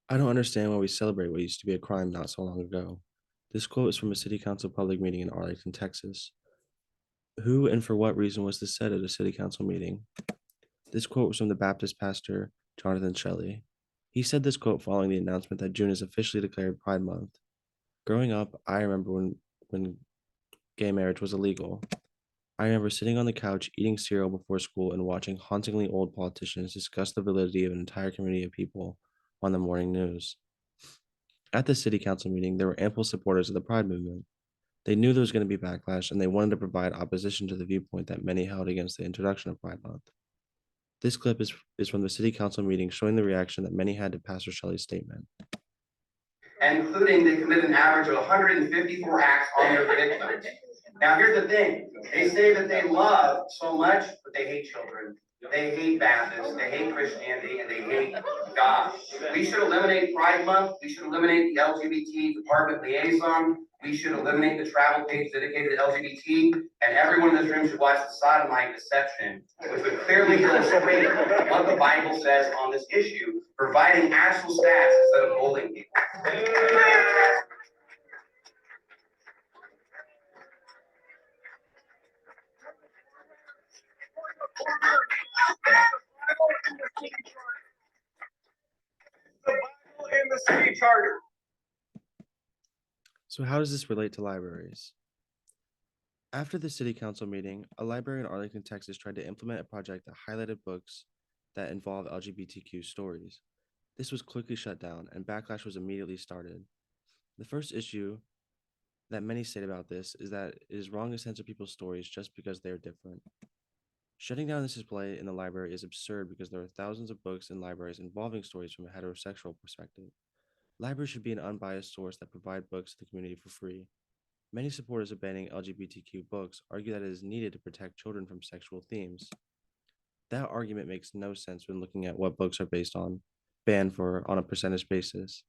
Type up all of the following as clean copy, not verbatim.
I don't understand why we celebrate what used to be a crime not so long ago. This quote is from a city council public meeting in Arlington, Texas. Who and for what reason was this said at a city council meeting? This quote was from the Baptist pastor, Jonathan Shelley. He said this quote following the announcement that June is officially declared Pride Month. Growing up, I remember when gay marriage was illegal. I remember sitting on the couch eating cereal before school and watching hauntingly old politicians discuss the validity of an entire community of people on the morning news. At the city council meeting, there were ample supporters of the Pride movement. They knew there was going to be backlash, and they wanted to provide opposition to the viewpoint that many held against the introduction of Pride Month. This clip is from the city council meeting showing the reaction that many had to Pastor Shelley's statement. Including they commit an average of 154 acts on their victims. Now, here's the thing. They say that they love so much, but they hate children. They hate Baptists, they hate Christianity, and they hate God. We should eliminate Pride Month. We should eliminate the LGBT department liaison. We should eliminate the travel page dedicated to LGBT. And everyone in this room should watch the sodomite deception, which would clearly illustrate what the Bible says on this issue, providing actual stats instead of bullying people. The Bible in the city charter. So, how does this relate to libraries? After the city council meeting, a library in Arlington, Texas tried to implement a project that highlighted books that involve LGBTQ stories. This was quickly shut down, and backlash was immediately started. The first issue that many state about this is that it is wrong to censor people's stories just because they are different. Shutting down this display in the library is absurd because there are thousands of books in libraries involving stories from a heterosexual perspective. Libraries should be an unbiased source that provide books to the community for free. Many supporters of banning LGBTQ books argue that it is needed to protect children from sexual themes. That argument makes no sense when looking at what books are banned for on a percentage basis.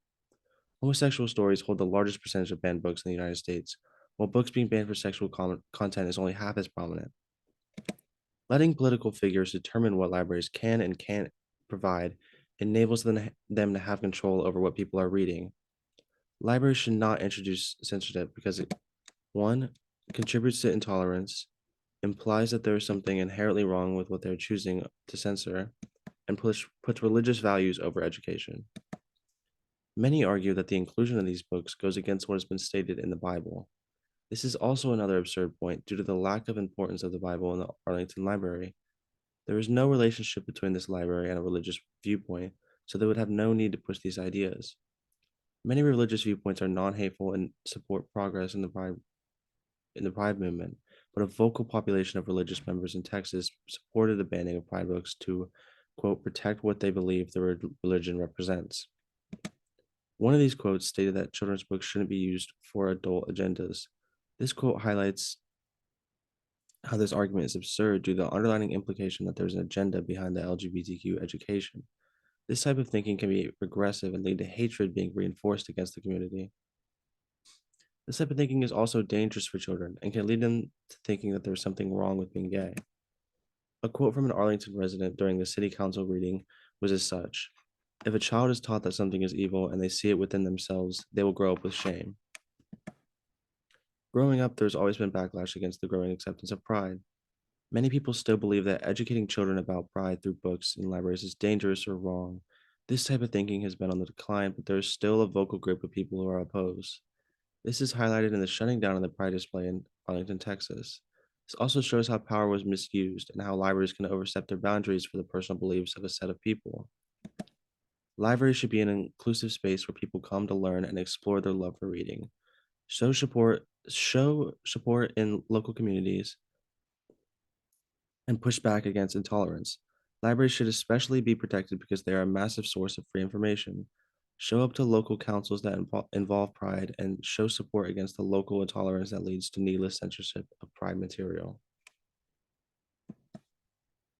Homosexual stories hold the largest percentage of banned books in the United States, while books being banned for sexual content is only half as prominent. Letting political figures determine what libraries can and can't provide enables them to have control over what people are reading. Libraries should not introduce censorship because it, one, contributes to intolerance, implies that there is something inherently wrong with what they're choosing to censor, and puts religious values over education. Many argue that the inclusion of these books goes against what has been stated in the Bible. This is also another absurd point due to the lack of importance of the Bible in the Arlington Library. There is no relationship between this library and a religious viewpoint, so they would have no need to push these ideas. Many religious viewpoints are non-hateful and support progress in the Pride movement, but a vocal population of religious members in Texas supported the banning of Pride books to, quote, protect what they believe the religion represents. One of these quotes stated that children's books shouldn't be used for adult agendas. This quote highlights how this argument is absurd due to the underlying implication that there's an agenda behind the LGBTQ education. This type of thinking can be regressive and lead to hatred being reinforced against the community. This type of thinking is also dangerous for children and can lead them to thinking that there's something wrong with being gay. A quote from an Arlington resident during the city council reading was as such: "If a child is taught that something is evil and they see it within themselves, they will grow up with shame." Growing up, there's always been backlash against the growing acceptance of pride. Many people still believe that educating children about pride through books in libraries is dangerous or wrong. This type of thinking has been on the decline, but there is still a vocal group of people who are opposed. This is highlighted in the shutting down of the Pride display in Arlington, Texas. This also shows how power was misused and how libraries can overstep their boundaries for the personal beliefs of a set of people. Libraries should be an inclusive space where people come to learn and explore their love for reading. Show support in local communities and push back against intolerance. Libraries should especially be protected because they are a massive source of free information. Show up to local councils that involve pride and show support against the local intolerance that leads to needless censorship of pride material.